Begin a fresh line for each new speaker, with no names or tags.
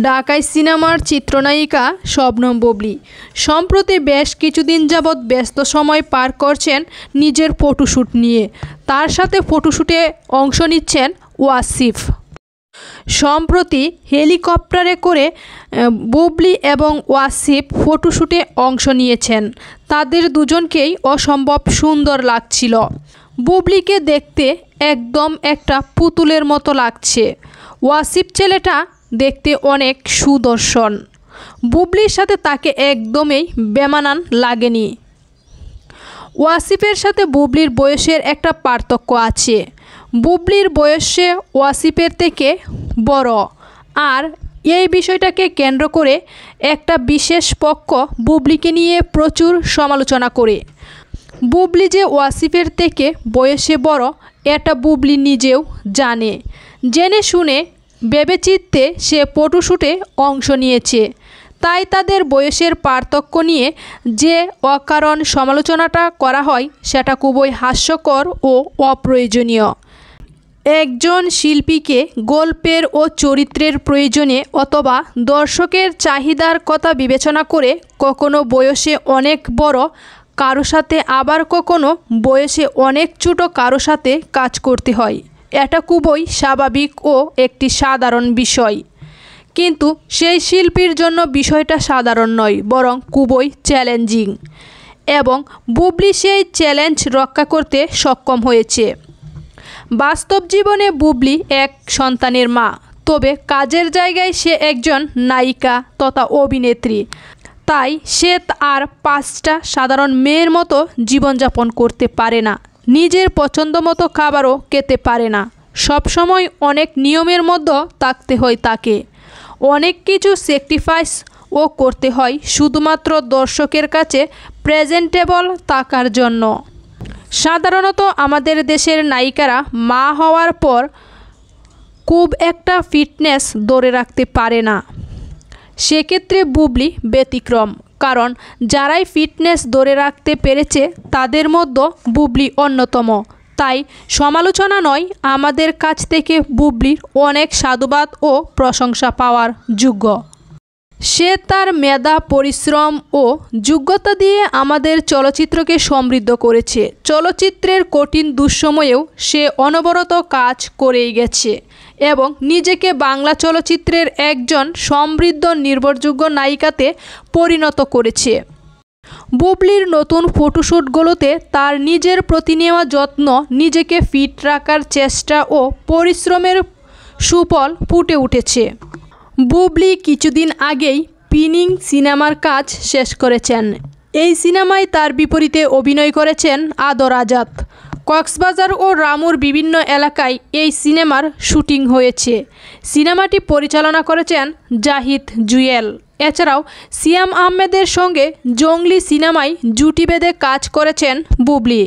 ঢাকাই সিনেমার চিত্রনায়িকা শবনম বুবলী সম্প্রতি বেশ কিছুদিন যাবৎ ব্যস্ত সময় পার করছেন নিজের ফটোশ্যুট নিয়ে। তার সাথে ফটোশ্যুটে অংশ নিচ্ছেন ওয়াসিফ। সম্প্রতি হেলিকপ্টারে করে বুবলী এবং ওয়াসিফ ফটোশ্যুটে অংশ নিয়েছেন। তাদের দুজনকেই অসম্ভব সুন্দর লাগছিল। বুবলীকে দেখতে একদম একটা পুতুলের মতো লাগছে। ওয়াসিফ ছেলেটা দেখতে অনেক সুদর্শন। বুবলীর সাথে তাকে একদমই বেমানান লাগেনি। ওয়াসিফের সাথে বুবলীর বয়সের একটা পার্থক্য আছে। বুবলীর বয়সে ওয়াসিফের থেকে বড়, আর এই বিষয়টাকে কেন্দ্র করে একটা বিশেষ পক্ষ বুবলীকে নিয়ে প্রচুর সমালোচনা করে। বুবলী যে ওয়াসিফের থেকে বয়সে বড় এটা বুবলী নিজেও জানে। জেনে শুনে ভেবেচিন্তে সে ফটোশ্যুটে অংশ নিয়েছে। তাই তাদের বয়সের পার্থক্য নিয়ে যে অকারণ সমালোচনাটা করা হয় সেটা খুবই হাস্যকর ও অপ্রয়োজনীয়। একজন শিল্পীকে গল্পের ও চরিত্রের প্রয়োজনে অথবা দর্শকের চাহিদার কথা বিবেচনা করে কখনো বয়সে অনেক বড় কারো সাথে আবার কখনো বয়সে অনেক ছোট কারো সাথে কাজ করতে হয়। এটা খুবই স্বাভাবিক ও একটি সাধারণ বিষয়। কিন্তু সেই শিল্পীর জন্য বিষয়টা সাধারণ নয়, বরং খুবই চ্যালেঞ্জিং, এবং বুবলী সেই চ্যালেঞ্জ রক্ষা করতে সক্ষম হয়েছে। বাস্তব জীবনে বুবলী এক সন্তানের মা, তবে কাজের জায়গায় সে একজন নায়িকা তথা অভিনেত্রী। তাই সে আর 5টা সাধারণ মেয়ের মতো জীবনযাপন করতে পারে না। নিজের পছন্দ মতো খাবারও খেতে পারে না। সবসময় অনেক নিয়মের মধ্যে থাকতে হয় তাকে। অনেক কিছু স্যাক্রিফাইসও করতে হয় শুধুমাত্র দর্শকের কাছে প্রেজেন্টেবল থাকার জন্য। সাধারণত আমাদের দেশের নায়িকারা মা হওয়ার পর খুব একটা ফিটনেস ধরে রাখতে পারে না। সেক্ষেত্রে বুবলী ব্যতিক্রম, কারণ যারাই ফিটনেস ধরে রাখতে পেরেছে তাদের মধ্যে বুবলী অন্যতম। তাই সমালোচনা নয়, আমাদের কাছ থেকে বুবলীর অনেক সাধুবাদ ও প্রশংসা পাওয়ার যোগ্য। সে তার মেধা, পরিশ্রম ও যোগ্যতা দিয়ে আমাদের চলচ্চিত্রকে সমৃদ্ধ করেছে। চলচ্চিত্রের কঠিন দুঃসময়েও সে অনবরত কাজ করেই গেছে এবং নিজেকে বাংলা চলচ্চিত্রের একজন সমৃদ্ধ নির্ভরযোগ্য নায়িকাতে পরিণত করেছে। বুবলীর নতুন ফটোশ্যুটগুলোতে তার নিজের প্রতি নেওয়া যত্ন, নিজেকে ফিট রাখার চেষ্টা ও পরিশ্রমের সুফল ফুটে উঠেছে। বুবলী কিছুদিন আগেই পিনিং সিনেমার কাজ শেষ করেছেন। এই সিনেমায় তার বিপরীতে অভিনয় করেছেন আদর আজাদ। কক্সবাজার ও রামুর বিভিন্ন এলাকায় এই সিনেমার শুটিং হয়েছে। সিনেমাটি পরিচালনা করেছেন জাহিদ জুয়েল। এছাড়াও সিয়াম আহমেদের সঙ্গে জঙ্গলি সিনেমায় জুটি বেঁধে কাজ করেছেন বুবলী।